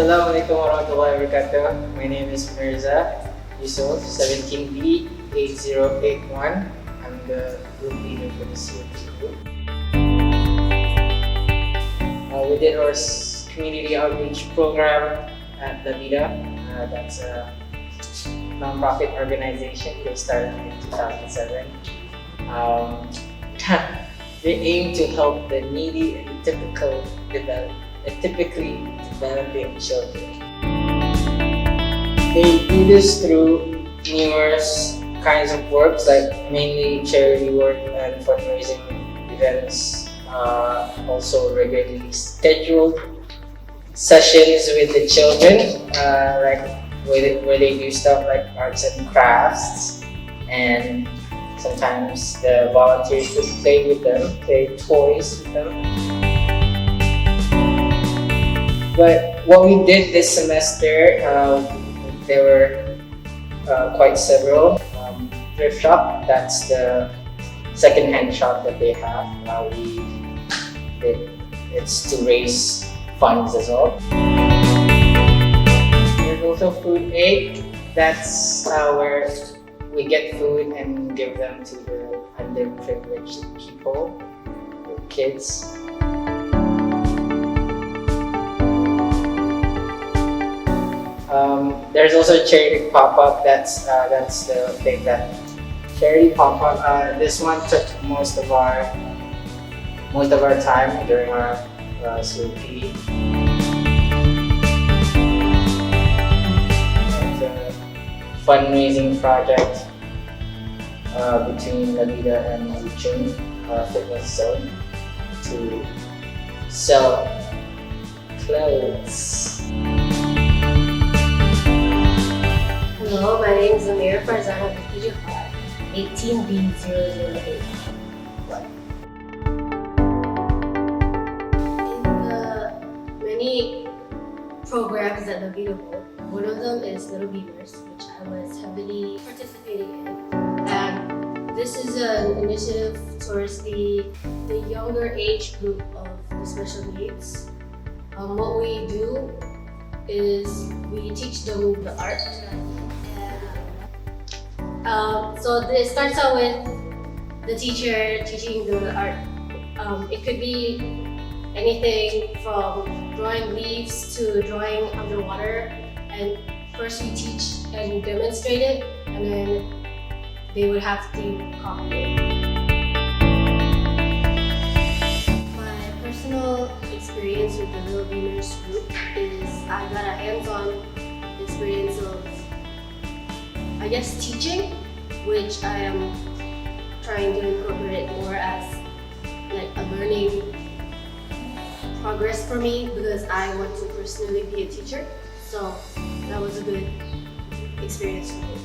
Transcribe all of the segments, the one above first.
Assalamualaikum warahmatullahi wabarakatuh. My name is Mirza Yusuf, 17B 8081. I'm the group leader for the SOBD group. We did our community outreach program at the Vida. That's a non-profit organization. They started in 2007. They aim to help the needy and typically developing children. They do this through numerous kinds of works, like mainly charity work and fundraising events. Also regularly scheduled sessions with the children, like where they do stuff like arts and crafts, and sometimes the volunteers would play with them, play toys with them. But what we did this semester, there were quite several. Thrift shop, that's the second-hand shop that they have. It's to raise funds as well. There's also food aid. That's where we get food and give them to the underprivileged people, the kids. There's also charity pop-up. That's the thing that charity pop-up. This one took most of our time during our SOBD. It's a fundraising project between Vida and Uchun Fitness Zone to sell clothes. Hello, my name is Amir Farzana Bukija 18B008. In the many programs that the Vida hold, one of them is Little Beavers, which I was heavily participating in. And this is an initiative towards the younger age group of the special needs. What we do is we teach them the art. So it starts out with the teacher teaching the art. It could be anything from drawing leaves to drawing underwater. And first we teach and demonstrate it, and then they would have to copy it. My personal experience with the Little Beamers group is I got a hands-on experience of, I guess, teaching, which I am trying to incorporate more as like a learning progress for me, because I want to personally be a teacher. So that was a good experience for me.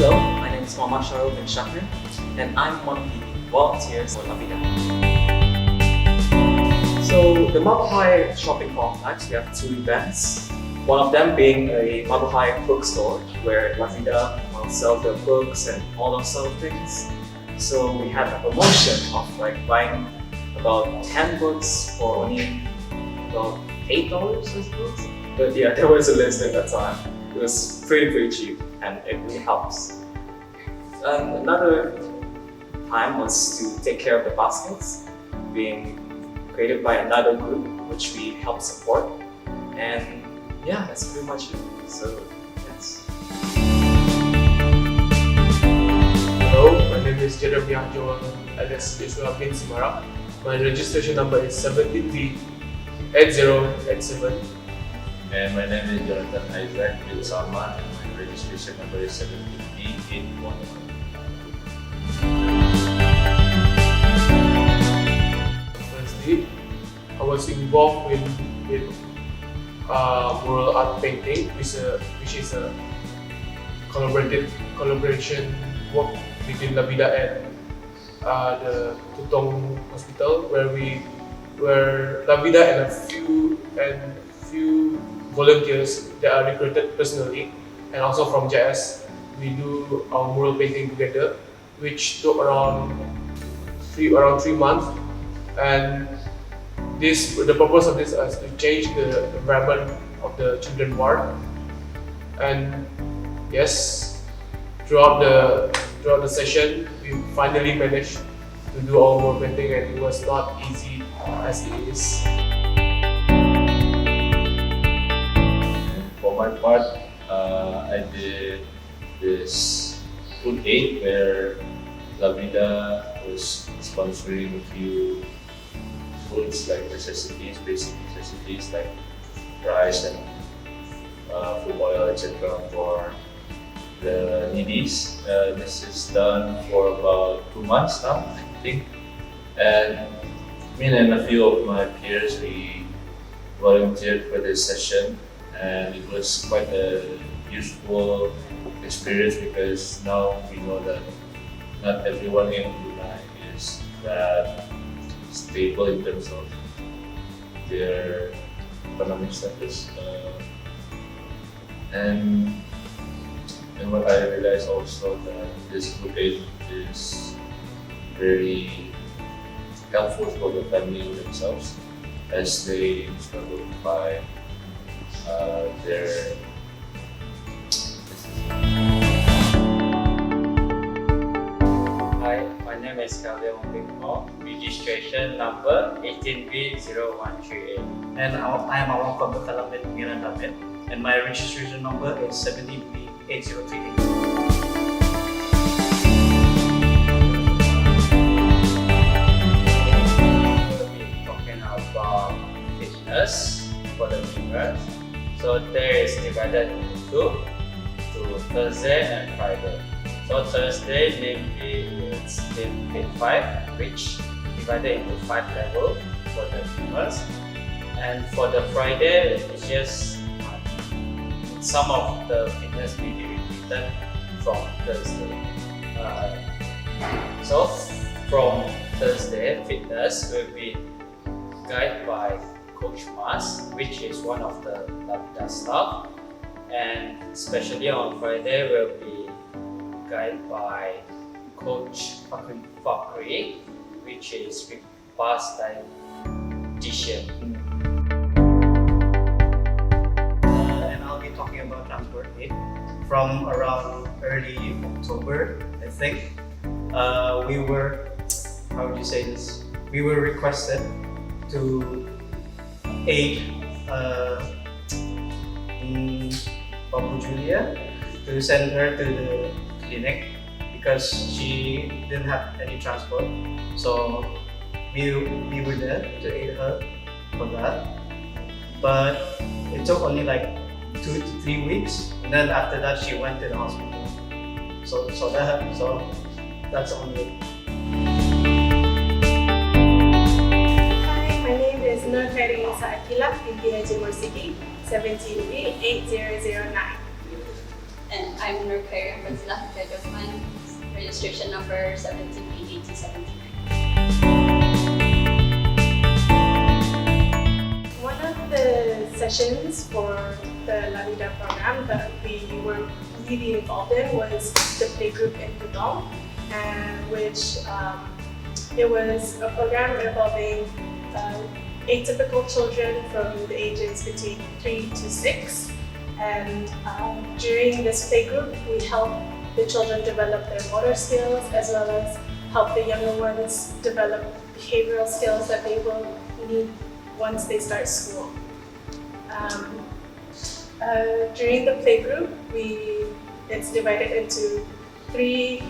Hello, my name is Muhammad Shahrukh bin Shahir, and I'm one of the volunteers for Vida. So the Mabuhay shopping complex, we have two events. One of them being a Mabuhay bookstore where Vida will sell their books and all those sort of things. So we had a promotion of like buying about 10 books for only about $8, I suppose. But yeah, there was a list at that time. It was pretty cheap, and it really helps. Another time was to take care of the baskets, being created by another group which we help support. And yeah, that's pretty much it. So yes. Hello, my name is Jeremy Joel alias Yusuf bin Simara. My registration number is 738087. And my name is Jonathan Isaac bin Salman, and my registration number is 750-811. Firstly, I was involved with mural art painting, which is a collaboration work between Vida and the Tutong Hospital, where Vida and a few volunteers that are recruited personally, and also from JS, we do our mural painting together, which took around 3 months, and the purpose of this is to change the environment of the children ward. And yes, throughout the session, we finally managed to do all more painting, and it was not easy as it is. For my part, I did this food aid where La Vida was sponsoring a few foods like necessities, basic necessities like rice and food oil, etc. for the needies. This is done for about 2 months now, I think. And me and a few of my peers, we volunteered for this session, and it was quite a useful experience because now we know that not everyone in Brunei is that stable in terms of their economic status. And what I realized also that this food aid is very helpful for the family themselves as they struggle to buy their. Hi, my name is Khalil Mo, registration number 18B0138. And I am Awang Pabakalamit Mirandamit, and my registration number is 17B8038. We'll be talking about fitness for the viewers. So there is divided into two, Thursday and Friday. So Thursday namely it's in Fit 5, which divided into 5 levels for the viewers. And for the Friday, it's just some of the fitness will be repeated from Thursday. So from Thursday, fitness will be guided by Coach Mas, which is one of the Vida staff, and especially on Friday will be guided by Coach Fakri, which is past dietitian. And I'll be talking about transport aid. From around early October, I think, we were, how would you say this? We were requested to aid Babu Julia, to send her to the clinic because she didn't have any transport. So we were there to aid her for that. But it took only like 2 to 3 weeks, and then after that she went to the hospital. So that's only. Hi, my name is Nur Khairi Akila, India University, 17B8009. And I'm Nur Khairi Fazilah Osman, registration number 17B8079. One of the sessions for the La Vida program that we were really involved in was the playgroup in Pudong, and which it was a program involving atypical children from the ages between 3 to 6. And during this playgroup, we help the children develop their motor skills as well as help the younger ones develop behavioral skills that they will need once they start school. During the playgroup, it's divided into 3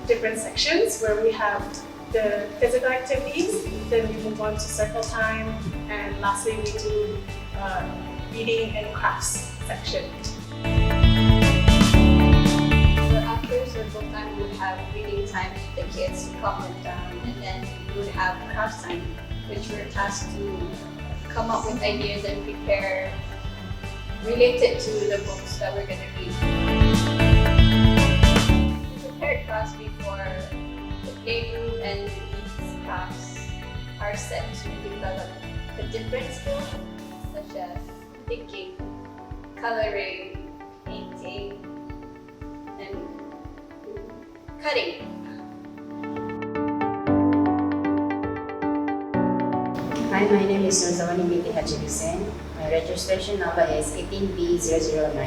different sections where we have the physical activities, then we move on to circle time, and lastly we do reading and crafts section. So after circle time, we would have reading time for the kids to comment down, and then we would have craft time, which we're tasked to come up with ideas and prepare related to the books that we're going to read. We prepared crafts before the playgroup, and these crafts are set to develop the different skills such as thinking, coloring, painting, and cutting. Hi, my name is Nuzawani binti Haji Hussein. My registration number is 18B0091.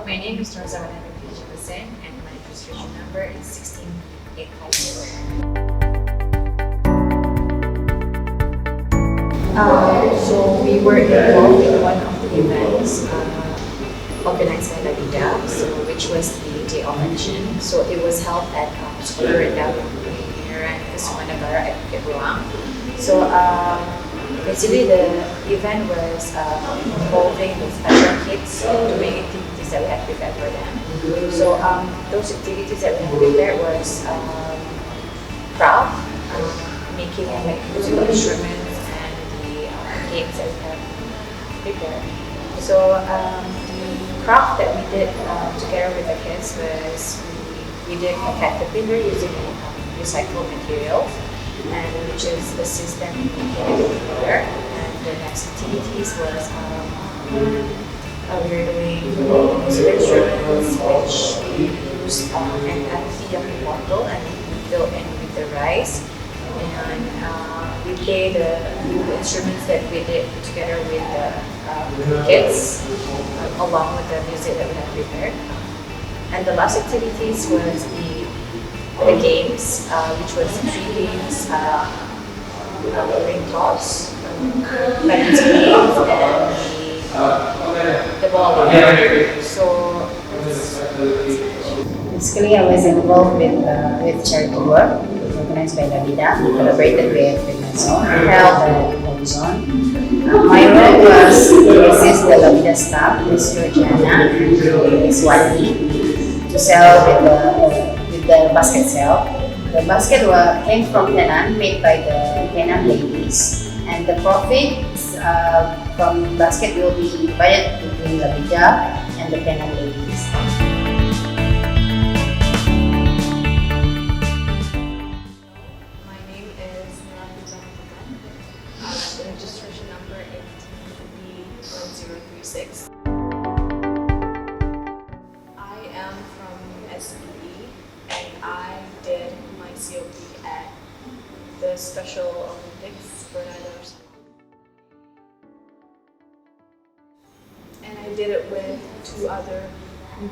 My name is Nuzawani binti Haji Hussein and my registration number is 16850. So we were involved in one of the events organized by Vida, so which was the Day of Action. So it was held at Sekolah Rendah Penyiaran Kesumanagara at Bukit Ruang. So basically the event was involving the special kids doing activities that we had prepared for them. So those activities that we had prepared was craft, making like musical instruments and the games that we have prepared. So the craft that we did together with the kids was we did a caterpillar using recycled materials, and which is a system making it together. And the next activities was we were doing musical instruments, which we used an empty bottle and we filled in with the rice. And we play the instruments that we did together with the kids, along with the music that we had prepared. And the last activities was the games, which was 3 games, ring toss, balance games, and the ball game. So Basically, I was involved with charity work organized by Vida, collaborated with Zone, held at Home Zone. My role was to assist the Vida staff, Ms. Georgiana and Ms. Wati, to sell with the basket sale. The basket came from Penang, made by the Penang ladies, and the profits from basket will be divided between the Vida and the Penang ladies. My name is Nafisa Muhammad. The registration number is TB1036. I am from SOBD and I did my COP at the Special Olympics for Darussalam. And I did it with 2 other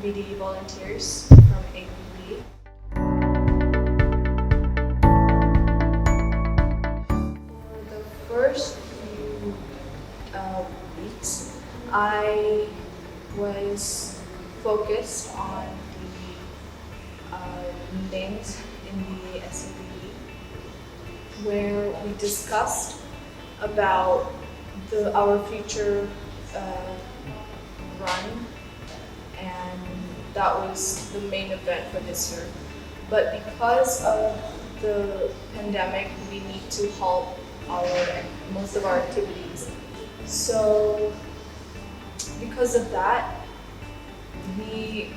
BD volunteers from ABB. For the first few weeks, I was focused on the meetings in the SOBD, where we discussed about our future run, and that was the main event for this year. But because of the pandemic, we need to halt most of our activities. So because of that, we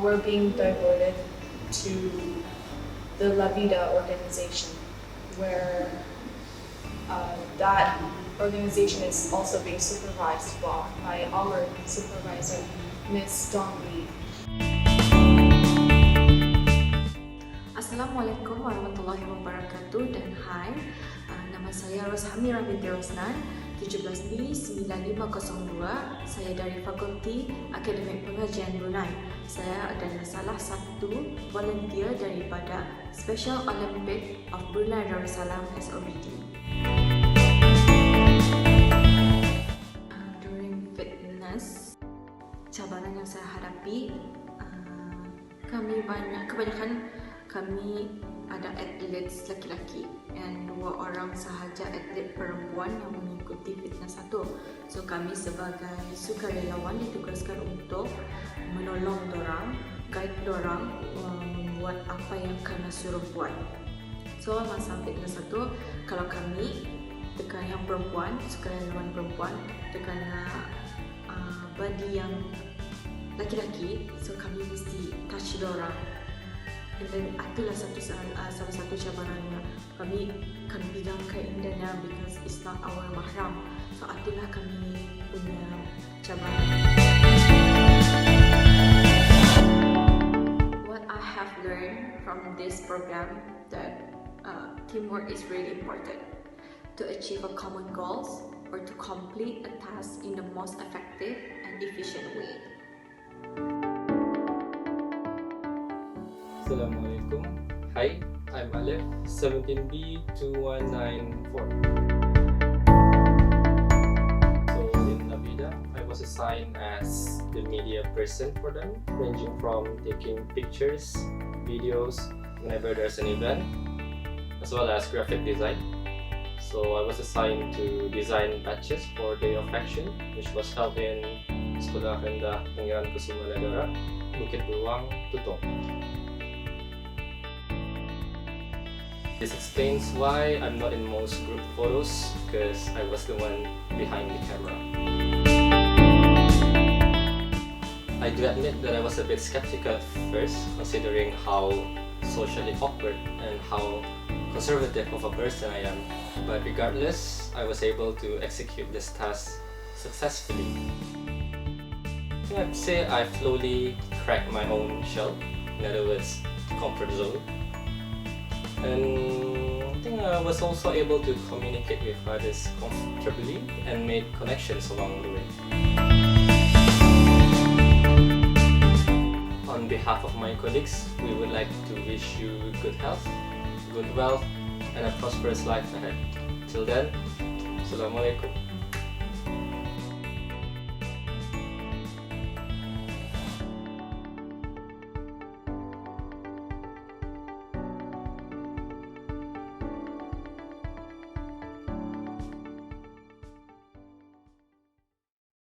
were being diverted to the La Vida organization, where that organization is also being supervised by our supervisor, Ms. Dawn Lee. Assalamualaikum warahmatullahi wabarakatuh dan hai, nama saya Roshamira binti Rosnan, 17B9502. Saya dari Fakulti Akademik Pengajian Brunei. Saya adalah salah satu volunteer daripada Special Olympic of Brunei Darussalam SOBD. During fitness, cabaran yang saya hadapi, kebanyakan kami ada atlet lelaki dan 2 orang sahaja atlet perempuan yang mengikuti fitness 1. So kami sebagai sukarelawan ditugaskan untuk menolong dorang, guide dorang membuat apa yang kami suruh buat. So masa fitness 1, kalau kami tekan yang perempuan, sukarelawan perempuan tekan body yang laki-laki, so kami mesti touch dorang. And then itulah salah satu cabarannya. Kami bilang ke Indana because it's not our mahram. So itulah kami punya cabaran. What I have learned from this program that teamwork is really important. to achieve a common goals or to complete a task in the most effective and efficient way. Assalamualaikum. Hi, I'm Alef, 17B2194. So in Vida, I was assigned as the media person for them, ranging from taking pictures, videos whenever there's an event, as well as graphic design. So I was assigned to design badges for Day of Action, which was held in Sekolah Rendah Pangeran Kusuma Negara, Bukit Beruang, Tutong. This explains why I'm not in most group photos, because I was the one behind the camera. I do admit that I was a bit skeptical at first, considering how socially awkward and how conservative of a person I am. But regardless, I was able to execute this task successfully. I think I'd say I've slowly cracked my own shell, in other words, comfort zone. And I think I was also able to communicate with others comfortably and made connections along the way. On behalf of my colleagues, we would like to wish you good health, good wealth, and a prosperous life ahead. Till then, Assalamualaikum.